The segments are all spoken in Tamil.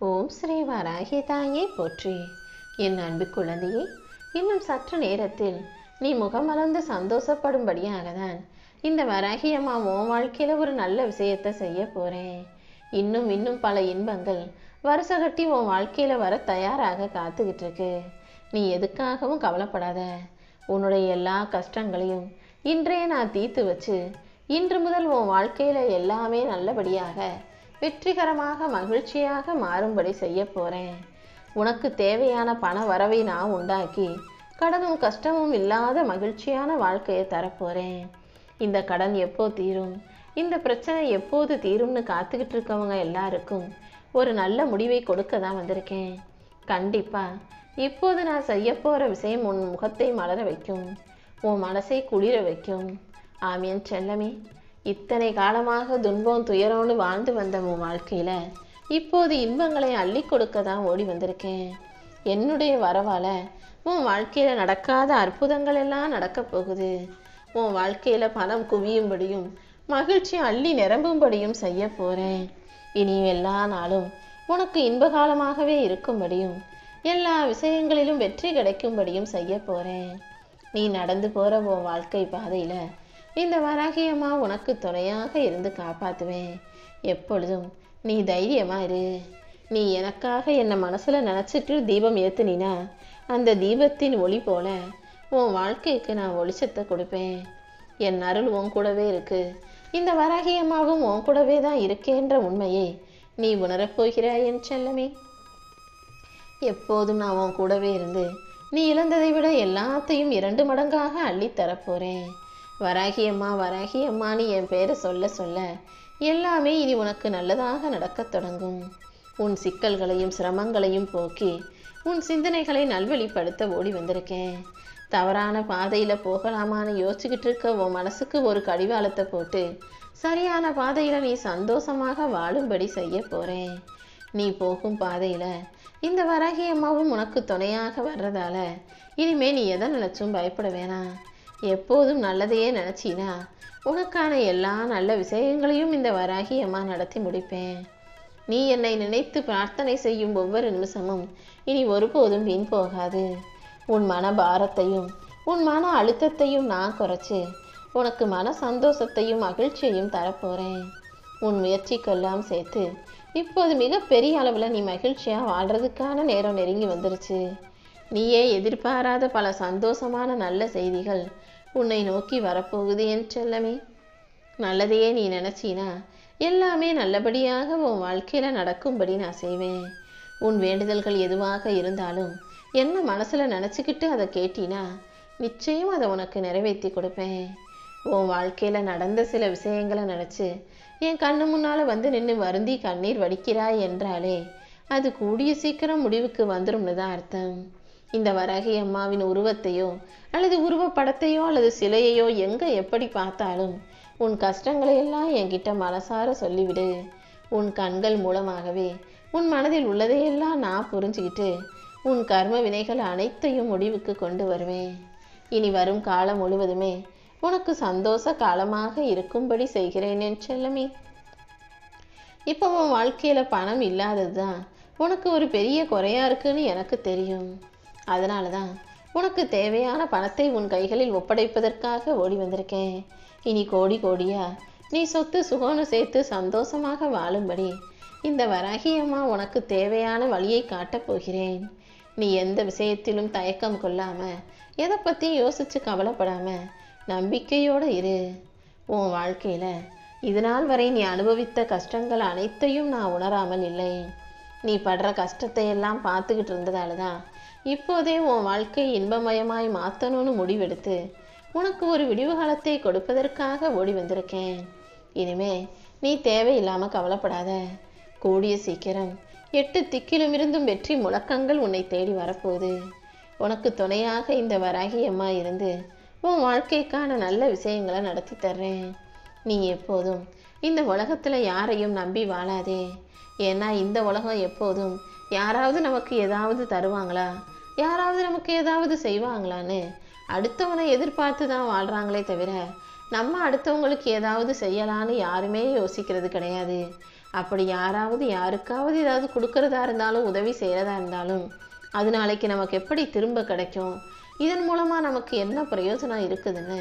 ஓம் ஸ்ரீ வராகி தாயே போற்றி. என் அன்பு குழந்தையே, இன்னும் சற்று நேரத்தில் நீ முகமலர்ந்து சந்தோஷப்படும்படியாக தான் இந்த வராகி அம்மா உன் வாழ்க்கையில் ஒரு நல்ல விஷயத்தை செய்ய போகிறேன். இன்னும் இன்னும் பல இன்பங்கள் வருஷகட்டி உன் வாழ்க்கையில் வர தயாராக காத்துக்கிட்டு இருக்கு. நீ எதுக்காகவும் கவலைப்படாத. உன்னுடைய எல்லா கஷ்டங்களையும் இன்றைய நான் தீர்த்து வச்சு இன்று முதல் உன் வாழ்க்கையில் எல்லாமே நல்லபடியாக வெற்றிகரமாக மகிழ்ச்சியாக மாறும்படி செய்ய போகிறேன். உனக்கு தேவையான பண வரவை நான் உண்டாக்கி கடனும் கஷ்டமும் இல்லாத மகிழ்ச்சியான வாழ்க்கையை தரப்போகிறேன். இந்த கடன் எப்போ தீரும், இந்த பிரச்சனை எப்போது தீரும்னு காத்துக்கிட்டு இருக்கவங்க எல்லாருக்கும் ஒரு நல்ல முடிவை கொடுக்க தான் வந்திருக்கேன். கண்டிப்பாக இப்போது நான் செய்ய போகிற விஷயம் உன் முகத்தை மலர வைக்கும், உன் மனசை குளிர வைக்கும். ஆமியன் செல்லமே, இத்தனை காலமாக துன்பம் துயரோடு வாழ்ந்து வந்த உன் வாழ்க்கையில் இப்போது இன்பங்களை அள்ளி கொடுக்க தான் ஓடி வந்திருக்கேன். என்னுடைய வரவால் உன் வாழ்க்கையில் நடக்காத அற்புதங்கள் எல்லாம் நடக்கப் போகுது. உன் வாழ்க்கையில் பணம் குவியும்படியும் மகிழ்ச்சி அள்ளி நிரம்பும்படியும் செய்ய போகிறேன். இனி எல்லா நாளும் உனக்கு இன்பகாலமாகவே இருக்கும்படியும் எல்லா விஷயங்களிலும் வெற்றி கிடைக்கும்படியும் செய்ய போகிறேன். நீ நடந்து போகிற உன் வாழ்க்கை பாதையில் இந்த வராகி அம்மா உனக்கு துணையாக இருந்து காப்பாற்றுவேன். எப்பொழுதும் நீ தைரியமா இரு. நீ எனக்காக என்னை மனசில் நினச்சிட்டு தீபம் ஏற்றுனினா அந்த தீபத்தின் ஒளி போல உன் வாழ்க்கைக்கு நான் வெளிச்சத்தை கொடுப்பேன். என் அருள் உன் கூடவே இருக்கு. இந்த வராகி அம்மாவும் உன் கூடவே தான் இருக்கேன்ற உண்மையை நீ உணரப்போகிறாய் என் செல்லமே. எப்போதும் நான் உன் கூடவே இருந்து நீ இழந்ததை விட எல்லாத்தையும் 2 மடங்காக அள்ளி தரப்போகிறேன். வராகி அம்மான்னு என் பேரை சொல்ல சொல்ல எல்லாமே இனி உனக்கு நல்லதாக நடக்கத் தொடங்கும். உன் சிக்கல்களையும் சிரமங்களையும் போக்கி உன் சிந்தனைகளை நல்வழிப்படுத்த ஓடி வந்திருக்கேன். தவறான பாதையில் போகலாமான்னு யோசிச்சுக்கிட்டு இருக்க உன் மனசுக்கு ஒரு கடிவாளத்தை போட்டு சரியான பாதையில் நீ சந்தோஷமாக வாழும்படி செய்ய போகிறேன். நீ போகும் பாதையில் இந்த வராகி அம்மாவும் உனக்கு துணையாக வர்றதால இனிமே நீ எதை நினச்சும் பயப்பட வேணாம். எப்போதும் நல்லதையே நினச்சினா உனக்கான எல்லா நல்ல விஷயங்களையும் இந்த வராகி அம்மா நடத்தி முடிப்பேன். நீ என்னை நினைத்து பிரார்த்தனை செய்யும் ஒவ்வொரு நிமிஷமும் இனி ஒருபோதும் வீண் போகாது. உன் மன பாரத்தையும் உன் மன அழுத்தத்தையும் நான் குறைச்சி உனக்கு மன சந்தோஷத்தையும் மகிழ்ச்சியையும் தரப்போகிறேன். உன் முயற்சிக்கெல்லாம் சேர்த்து இப்போது மிக பெரிய அளவில் நீ மகிழ்ச்சியாக வாழ்கிறதுக்கான நேரம் நெருங்கி வந்துருச்சு. நீயே எதிர்பாராத பல சந்தோஷமான நல்ல செய்திகள் உன்னை நோக்கி வரப்போகுது என் செல்லமே. நல்லதையே நீ நினச்சினா எல்லாமே நல்லபடியாக உன் வாழ்க்கையில் நடக்கும்படி நான் செய்வேன். உன் வேண்டுதல்கள் எதுவாக இருந்தாலும் என்ன மனசில் நினச்சிக்கிட்டு அதை கேட்டினா நிச்சயம் அதை உனக்கு நிறைவேற்றி கொடுப்பேன். உன் வாழ்க்கையில் நடந்த சில விஷயங்களை நினச்சி என் கண்ணு முன்னால் வந்து நின்று வருந்தி கண்ணீர் வடிக்கிறாய் என்றாலே அது கூடிய சீக்கிரம் முடிவுக்கு வந்துடும்னு தான் அர்த்தம். இந்த வராகி அம்மாவின் உருவத்தையோ அல்லது உருவப்படத்தையோ அல்லது சிலையையோ எங்கே எப்படி பார்த்தாலும் உன் கஷ்டங்களை எல்லாம் என்கிட்ட மனசார சொல்லிவிடு. உன் கண்கள் மூலமாகவே உன் மனதில் உள்ளதையெல்லாம் நான் புரிஞ்சுக்கிட்டு உன் கர்ம வினைகள் அனைத்தையும் முடிவுக்கு கொண்டு வருவேன். இனி வரும் காலம் முழுவதுமே உனக்கு சந்தோஷ காலமாக இருக்கும்படி செய்கிறேன் என் செல்லமே. இப்போ உன் வாழ்க்கையில் பணம் இல்லாதது தான் உனக்கு ஒரு பெரிய குறையா இருக்குன்னு எனக்கு தெரியும். அதனால தான் உனக்கு தேவையான பணத்தை உன் கைகளில் ஒப்படைப்பதற்காக ஓடி வந்திருக்கேன். இனி கோடி கோடியா நீ சொத்து சுகம்னு சேர்த்து சந்தோஷமாக வாழும்படி இந்த வராகி அம்மா உனக்கு தேவையான வழியை காட்டப் போகிறேன். நீ எந்த விஷயத்திலும் தயக்கம் கொள்ளாம எதை பற்றி யோசிச்சு கவலைப்படாம நம்பிக்கையோடு இரு. உன் வாழ்க்கையில் இது நாள் வரை நீ அனுபவித்த கஷ்டங்கள் அனைத்தையும் நான் உணராமல் இல்லை. நீ படுற கஷ்டத்தை எல்லாம் பார்த்துக்கிட்டு இருந்ததால தான் இப்போதே உன் வாழ்க்கை இன்பமயமாய் மாற்றணும்னு முடிவெடுத்து உனக்கு ஒரு விடிவு காலத்தை கொடுப்பதற்காக ஓடி வந்திருக்கேன். இனிமே நீ தேவையில்லாமல் கவலைப்படாத. கூடிய சீக்கிரம் 8 திக்கிலும் இருந்தும் வெற்றி முழக்கங்கள் உன்னை தேடி வரப்போகுது. உனக்கு துணையாக இந்த வராகி அம்மா இருந்து உன் வாழ்க்கைக்கான நல்ல விஷயங்களை நடத்தி தர்றேன். நீ எப்போதும் இந்த உலகத்தில் யாரையும் நம்பி வாழாதே. ஏன்னா இந்த உலகம் எப்போதும் யாராவது நமக்கு ஏதாவது தருவாங்களா, யாராவது நமக்கு ஏதாவது செய்வாங்களான்னு அடுத்தவனை எதிர்பார்த்து தான் வாழ்கிறாங்களே தவிர நம்ம அடுத்தவங்களுக்கு ஏதாவது செய்யலான்னு யாருமே யோசிக்கிறது கிடையாது. அப்படி யாராவது யாருக்காவது ஏதாவது கொடுக்கறதா இருந்தாலும் உதவி செய்கிறதா இருந்தாலும் அது நாளைக்கு நமக்கு எப்படி திரும்ப கிடைக்கும், இதன் மூலமாக நமக்கு என்ன பிரயோஜனம் இருக்குதுன்னு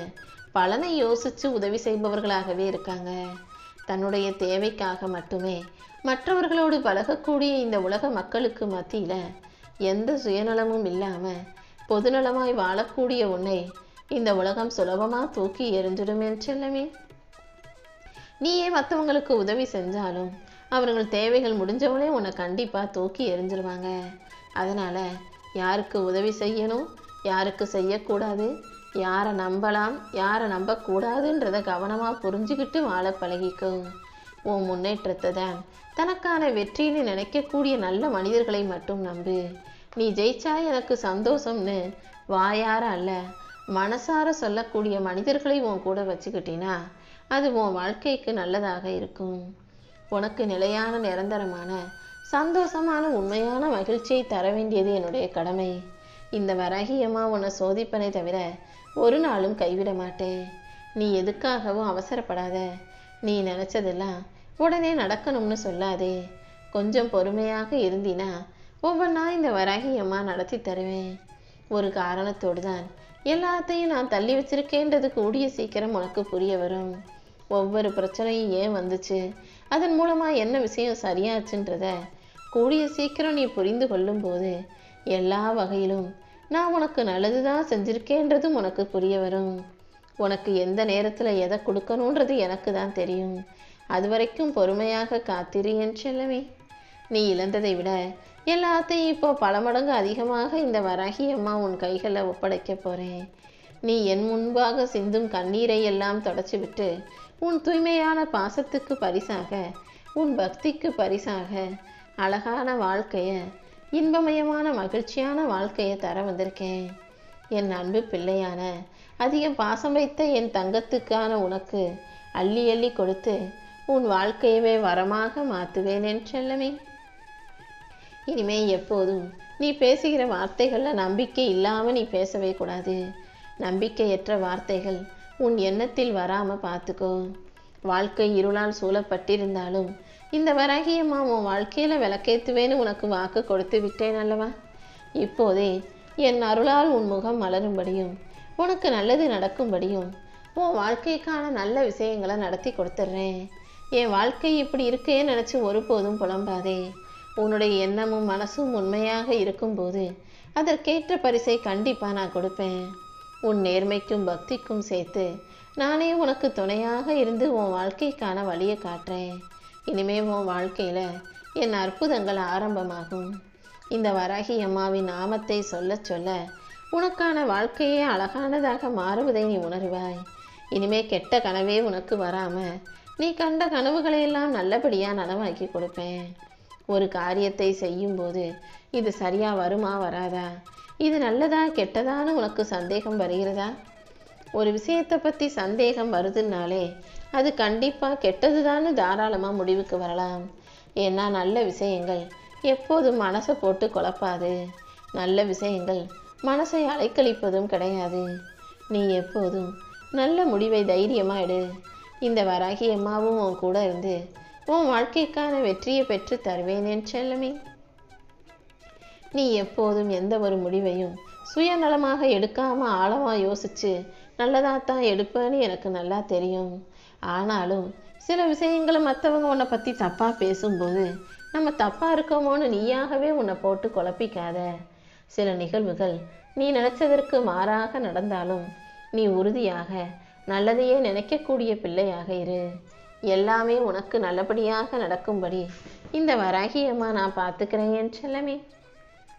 பலனை யோசித்து உதவி செய்பவர்களாகவே இருக்காங்க. தன்னுடைய தேவைக்காக மட்டுமே மற்றவர்களோடு பழகக்கூடிய இந்த உலக மக்களுக்கு மத்தியில் எந்த சுயநலமும் இல்லாமல் பொதுநலமாய் வாழக்கூடிய உன்னை இந்த உலகம் சுலபமாக தூக்கி எறிஞ்சிடும் என் செல்லமே. நீயே மற்றவங்களுக்கு உதவி செஞ்சாலும் அவர்கள் தேவைகள் முடிஞ்சவனே உன்னை கண்டிப்பாக தூக்கி எறிஞ்சிருவாங்க. அதனால் யாருக்கு உதவி செய்யணும், யாருக்கு செய்யக்கூடாது, யாரை நம்பலாம், யாரை நம்பக்கூடாதுன்றதை கவனமாக புரிஞ்சுக்கிட்டு வாழ பழகிக்கும். உன் முன்னேற்றத்தை தான் தனக்கான வெற்றின்னு நினைக்கக்கூடிய நல்ல மனிதர்களை மட்டும் நம்பு. நீ ஜெயிச்சா எனக்கு சந்தோஷம்னு வாயார அல்ல மனசார சொல்லக்கூடிய மனிதர்களை உன் கூட வச்சுக்கிட்டினா அது உன் வாழ்க்கைக்கு நல்லதாக இருக்கும். உனக்கு நிலையான நிரந்தரமான சந்தோஷமான உண்மையான மகிழ்ச்சியை தர வேண்டியது என்னுடைய கடமை. இந்த வராகியம்மா உன்னை சோதிப்பனை தவிர ஒரு நாளும் கைவிட மாட்டேன். நீ எதுக்காகவும் அவசரப்படாத. நீ நினச்சதெல்லாம் உடனே நடக்கணும்னு சொல்லாதே. கொஞ்சம் பொறுமையாக இருந்தினா ஒவ்வொன்றா இந்த வராகியம்மா நடத்தி தருவேன். ஒரு காரணத்தோடு தான் எல்லாத்தையும் நான் தள்ளி வச்சிருக்கேன்றது கூடிய சீக்கிரம் உனக்கு புரிய வரும். ஒவ்வொரு பிரச்சனையும் ஏன் வந்துச்சு, அதன் மூலமாக என்ன விஷயம் சரியாச்சுன்றத கூடிய சீக்கிரம் நீ புரிந்து கொள்ளும் போது எல்லா வகையிலும் நான் உனக்கு நல்லது தான் செஞ்சிருக்கேன்றதும் உனக்கு புரிய வரும். உனக்கு எந்த நேரத்தில் எதை கொடுக்கணுன்றது எனக்கு தான் தெரியும். அது வரைக்கும் பொறுமையாக காத்திரு என் செல்லமே. நீ இழந்ததை விட எல்லாத்தையும் இப்போ பல மடங்கு அதிகமாக இந்த வராகியம்மா உன் கைகளில் ஒப்படைக்க போகிறேன். நீ என் முன்பாக சிந்தும் கண்ணீரை எல்லாம் தொடச்சி விட்டு உன் தூய்மையான பாசத்துக்கு பரிசாக, உன் பக்திக்கு பரிசாக அழகான வாழ்க்கையை, இன்பமயமான மகிழ்ச்சியான வாழ்க்கையை தர வந்திருக்கேன். என் அன்பு பிள்ளையான அதிகம் பாசம் வைத்த என் தங்கத்துக்கான உனக்கு அள்ளி அள்ளி கொடுத்து உன் வாழ்க்கையவே வரமாக மாற்றுவேன் என் செல்லமே. இனிமே எப்போதும் நீ பேசுகிற வார்த்தைகளில் நம்பிக்கை இல்லாமல் நீ பேசவே கூடாது. நம்பிக்கையற்ற வார்த்தைகள் உன் எண்ணத்தில் வராமல் பார்த்துக்கோ. வாழ்க்கை இருளால் சூழப்பட்டிருந்தாலும் இந்த வராகியம்மா உன் வாழ்க்கையில் விளக்கேற்றுவேன்னு உனக்கு வாக்கு கொடுத்து விட்டேன் அல்லவா? இப்போதே என் அருளால் உன் முகம் மலரும்படியும் உனக்கு நல்லது நடக்கும்படியும் உன் வாழ்க்கைக்கான நல்ல விஷயங்களை நடத்தி கொடுத்துட்றேன். என் வாழ்க்கை இப்படி இருக்கேன்னு நினச்சி ஒருபோதும் புலம்பாதே. உன்னுடைய எண்ணமும் மனசும் உண்மையாக இருக்கும்போது அதற்கேற்ற பரிசை கண்டிப்பாக நான் கொடுப்பேன். உன் நேர்மைக்கும் பக்திக்கும் சேர்த்து நானே உனக்கு துணையாக இருந்து உன் வாழ்க்கைக்கான வழியை காட்டுறேன். இனிமே உன் வாழ்க்கையில் என் அற்புதங்கள் ஆரம்பமாகும். இந்த வராகி அம்மாவின் நாமத்தை சொல்ல சொல்ல உனக்கான வாழ்க்கையே அழகானதாக மாறுவதை நீ உணர்வாய். இனிமே கெட்ட கனவே உனக்கு வராமல் நீ கண்ட கனவுகளையெல்லாம் நல்லபடியாக நனவாக்கி கொடுப்பேன். ஒரு காரியத்தை செய்யும்போது இது சரியாக வருமா வராதா, இது நல்லதா கெட்டதான்னு உனக்கு சந்தேகம் வருகிறதா? ஒரு விஷயத்தை பற்றி சந்தேகம் வருதுன்னாலே அது கண்டிப்பாக கெட்டதுதான்னு தாராளமாக முடிவுக்கு வரலாம். ஏன்னா நல்ல விஷயங்கள் எப்போதும் மனசை போட்டு குழப்பாது. நல்ல விஷயங்கள் மனசை அலைக்கழிப்பதும் கிடையாது. நீ எப்போதும் நல்ல முடிவை தைரியமாக எடு. இந்த வராகி அம்மாவும் உன் கூட இருந்து உன் வாழ்க்கைக்கான வெற்றியை பெற்று தருவேன் என் செல்லமே. நீ எப்போதும் எந்த ஒரு முடிவையும் சுயநலமாக எடுக்காமல் ஆழமாக யோசித்து நல்லதாகத்தான் எடுப்பேன்னு எனக்கு நல்லா தெரியும். ஆனாலும் சில விஷயங்களை மற்றவங்க உன்னை பற்றி தப்பாக பேசும்போது நம்ம தப்பாக இருக்கோமோன்னு நீயாகவே உன்னை போட்டு குழப்பிக்காத. சில நிகழ்வுகள் நீ நினச்சதற்கு மாறாக நடந்தாலும் நீ உறுதியாக நல்லதையே நினைக்கக்கூடிய பிள்ளையாக இரு. எல்லாமே உனக்கு நல்லபடியாக நடக்கும்படி இந்த வராகியம்மா நான் பார்த்துக்கிறேன் என் செல்லமே.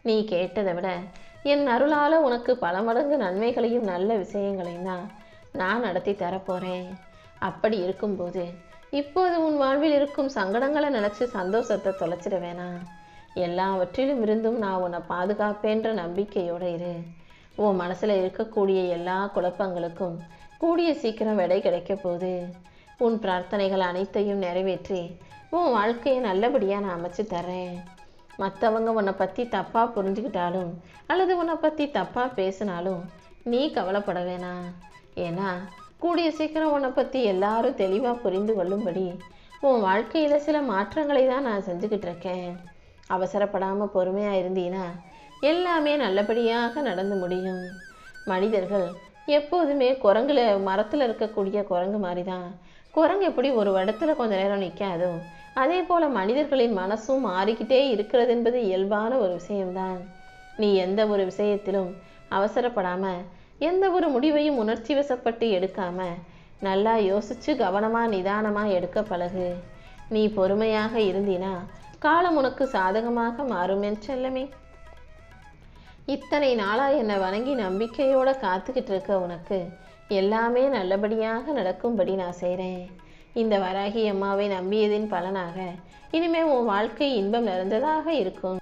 நீ கேட்டதை விட என் அருளால் உனக்கு பல மடங்கு நன்மைகளையும் நல்ல விஷயங்களையும் தான் நான் நடத்தி தரப்போகிறேன். அப்படி இருக்கும்போது இப்போது உன் வாழ்வில் இருக்கும் சங்கடங்களை நினச்சி சந்தோஷத்தை தொலைச்சிட வேணாம். எல்லாவற்றிலும் இருந்தும் நான் உன்னை பாதுகாப்பேன்ற நம்பிக்கையோடு இரு. உன் மனசில் இருக்கக்கூடிய எல்லா குழப்பங்களுக்கும் கூடிய சீக்கிரம் விடை கிடைக்க போகுது. உன் பிரார்த்தனைகள் அனைத்தையும் நிறைவேற்றி உன் வாழ்க்கையை நல்லபடியாக நான் அமைச்சு தர்றேன். மற்றவங்க உன்னை பற்றி தப்பாக புரிஞ்சுக்கிட்டாலும் அல்லது உன்னை பற்றி தப்பாக பேசினாலும் நீ கவலைப்பட வேணாம். ஏன்னா கூடிய சீக்கிரம் உன்னை பற்றி எல்லாரும் தெளிவாக புரிந்து கொள்ளும்படி உன் வாழ்க்கையில் சில மாற்றங்களை தான் நான் செஞ்சுக்கிட்டு இருக்கேன். அவசரப்படாமல் பொறுமையாக இருந்தீன்னா எல்லாமே நல்லபடியாக நடந்து முடியும். மனிதர்கள் எப்போதுமே குரங்குல மரத்தில் இருக்கக்கூடிய குரங்கு மாதிரி தான். குரங்கு எப்படி ஒரு இடத்துல கொஞ்ச நேரம் நிற்காதோ அதே போல் மனிதர்களின் மனசும் மாறிக்கிட்டே இருக்கிறது என்பது இயல்பான ஒரு விஷயம்தான். நீ எந்த ஒரு விஷயத்திலும் அவசரப்படாமல் எந்த ஒரு முடிவையும் உணர்ச்சி வசப்பட்டு எடுக்காம நல்லா யோசிச்சு கவனமாக நிதானமாக எடுக்க பழகு. நீ பொறுமையாக இருந்தினா காலம் உனக்கு சாதகமாக மாறும் என் செல்லமே. இத்தனை நாளா என்னை வணங்கி நம்பிக்கையோட காத்துக்கிட்டு இருக்க உனக்கு எல்லாமே நல்லபடியாக நடக்கும்படி நான் செய்கிறேன். இந்த வராகி அம்மாவை நம்பியதின் பலனாக இனிமே உன் வாழ்க்கை இன்பம் நிறைந்ததாக இருக்கும்.